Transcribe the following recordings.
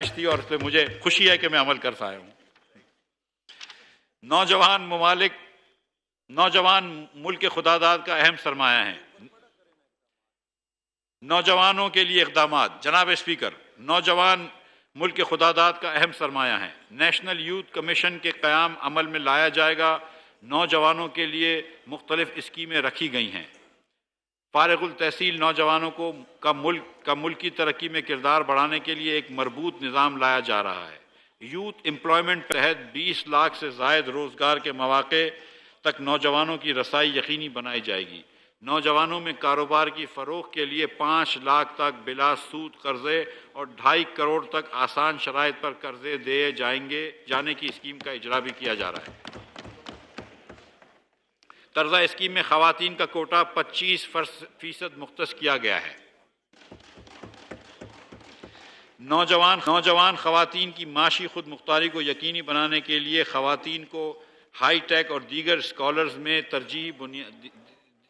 خواہش تھی اور اس لیے مجھے خوشی ہے کہ میں عمل کر آیا ہوں۔ نوجوان ملک کے خداداد کا اہم سرمایہ ہیں۔ نوجوانوں کے لیے اقدامات۔ جناب اسپیکر، نوجوان ملک کے خداداد کا اہم سرمایہ ہیں۔ نیشنل یوتھ کمیشن کے قیام عمل میں لایا جائے گا۔ نوجوانوں کے لیے مختلف اسکیمیں رکھی گئی ہیں۔ فارغ التحصیل نوجوانوں کا ملکی ترقی میں کردار بڑھانے کے لیے ایک مربوط نظام لایا جا رہا ہے۔ یوتھ امپلائمنٹ کے تحت 20 لاکھ سے زائد روزگار کے مواقع تک نوجوانوں کی رسائی یقینی بنائی جائے گی۔ نوجوانوں میں کاروبار کی فروغ کے لیے 5 لاکھ تک بلا سود قرضے اور 2.5 کروڑ تک آسان شرائط پر قرضے دیے جانے کی اسکیم کا اجرا بھی کیا جا رہا ہے۔ طرزہ اسکیم میں خواتین کا کوٹا 25% مختص کیا گیا ہے۔ نوجوان خواتین کی معاشی خود مختاری کو یقینی بنانے کے لیے خواتین کو ہائی ٹیک اور دیگر اسکالرز میں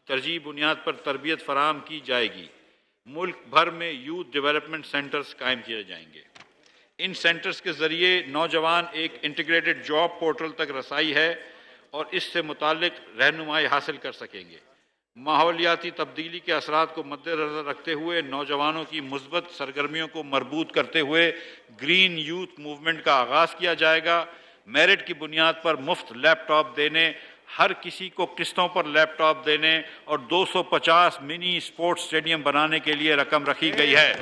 ترجیحی بنیاد پر تربیت فراہم کی جائے گی۔ ملک بھر میں یوتھ ڈیولپمنٹ سینٹرز قائم کیے جائیں گے۔ ان سینٹرز کے ذریعے نوجوان ایک انٹیگریٹڈ جاب پورٹل تک رسائی ہے اور اس سے متعلق رہنمائی حاصل کر سکیں گے۔ ماحولیاتی تبدیلی کے اثرات کو مد نظر رکھتے ہوئے نوجوانوں کی مثبت سرگرمیوں کو مربوط کرتے ہوئے گرین یوتھ موومنٹ کا آغاز کیا جائے گا۔ میرٹ کی بنیاد پر مفت لیپ ٹاپ دینے، ہر کسی کو قسطوں پر لیپ ٹاپ دینے اور 250 منی اسپورٹس اسٹیڈیم بنانے کے لیے رقم رکھی گئی ہے۔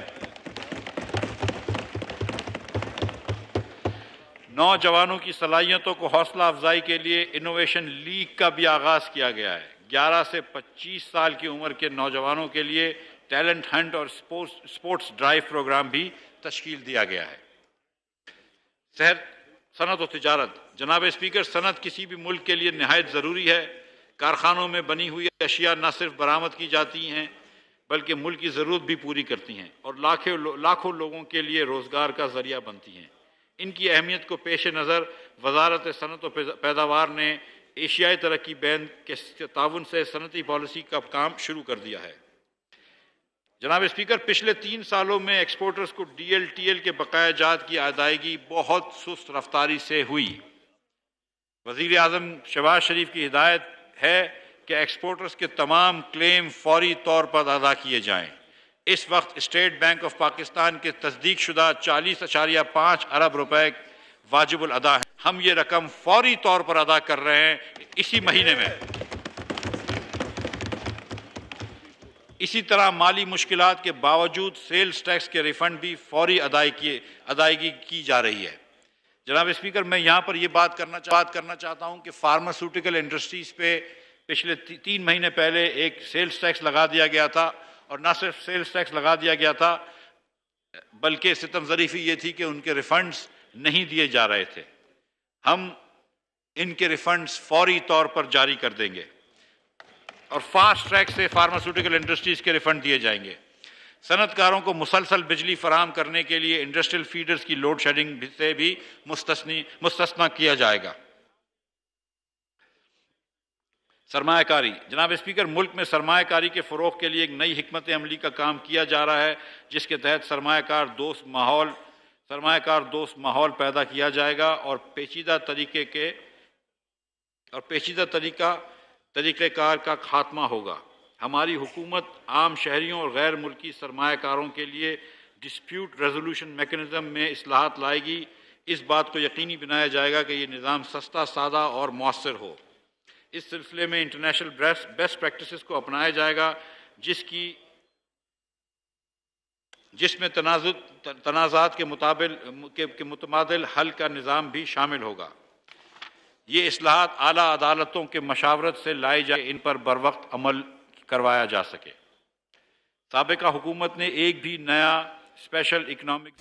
نوجوانوں کی صلاحیتوں کو حوصلہ افزائی کے لیے انوویشن لیگ کا بھی آغاز کیا گیا ہے۔ 11 سے 25 سال کی عمر کے نوجوانوں کے لیے ٹیلنٹ ہنٹ اور اسپورٹس ڈرائیو پروگرام بھی تشکیل دیا گیا ہے۔ صنعت و تجارت۔ جناب اسپیکر، صنعت کسی بھی ملک کے لیے نہایت ضروری ہے۔ کارخانوں میں بنی ہوئی اشیاء نہ صرف برآمد کی جاتی ہیں بلکہ ملک کی ضرورت بھی پوری کرتی ہیں اور لاکھوں لوگوں کے لیے روزگار کا ذریعہ بنتی ہیں۔ ان کی اہمیت کو پیش نظر وزارت صنعت و پیداوار نے ایشیائی ترقی بینک کے تعاون سے صنعتی پالیسی کا کام شروع کر دیا ہے۔ جناب اسپیکر، پچھلے 3 سالوں میں ایکسپورٹرز کو ڈی ایل ٹی ایل کے بقایا جات کی ادائیگی بہت سست رفتاری سے ہوئی۔ وزیر اعظم شہباز شریف کی ہدایت ہے کہ ایکسپورٹرز کے تمام کلیم فوری طور پر ادا کیے جائیں۔ اس وقت اسٹیٹ بینک آف پاکستان کے تصدیق شدہ 40.5 ارب روپے واجب الادا ہیں۔ ہم یہ رقم فوری طور پر ادا کر رہے ہیں اسی مہینے میں۔ اسی طرح مالی مشکلات کے باوجود سیلز ٹیکس کے ریفنڈ بھی فوری ادائیگی کی جا رہی ہے۔ جناب اسپیکر، میں یہاں پر یہ بات کرنا چاہتا ہوں کہ فارماسیوٹیکل انڈسٹریز پہ پچھلے 3 مہینے پہلے ایک سیلز ٹیکس لگا دیا گیا تھا، اور نہ صرف سیلز ٹیکس لگا دیا گیا تھا بلکہ ستم ظریفی یہ تھی کہ ان کے ریفنڈز نہیں دیے جا رہے تھے۔ ہم ان کے ریفنڈز فوری طور پر جاری کر دیں گے اور فاسٹ ٹریک سے فارماسیوٹیکل انڈسٹریز کے ریفنڈ دیے جائیں گے۔ صنعت کاروں کو مسلسل بجلی فراہم کرنے کے لیے انڈسٹریل فیڈرز کی لوڈ شیڈنگ سے بھی مستثنی کیا جائے گا۔ سرمایہ کاری۔ جناب اسپیکر، ملک میں سرمایہ کاری کے فروغ کے لیے ایک نئی حکمت عملی کا کام کیا جا رہا ہے، جس کے تحت سرمایہ کار دوست ماحول پیدا کیا جائے گا اور پیچیدہ طریقہ کار کا خاتمہ ہوگا۔ ہماری حکومت عام شہریوں اور غیر ملکی سرمایہ کاروں کے لیے ڈسپیوٹ ریزولوشن میکانزم میں اصلاحات لائے گی۔ اس بات کو یقینی بنایا جائے گا کہ یہ نظام سستا، سادہ اور مؤثر ہو۔ اس سلسلے میں انٹرنیشنل بیسٹ پریکٹسز کو اپنایا جائے گا، جس میں تنازعات کے متبادل حل کا نظام بھی شامل ہوگا۔ یہ اصلاحات اعلیٰ عدالتوں کے مشاورت سے لائی جائے، ان پر بروقت عمل کروایا جا سکے۔ سابقہ حکومت نے ایک بھی نیا اسپیشل اکنامک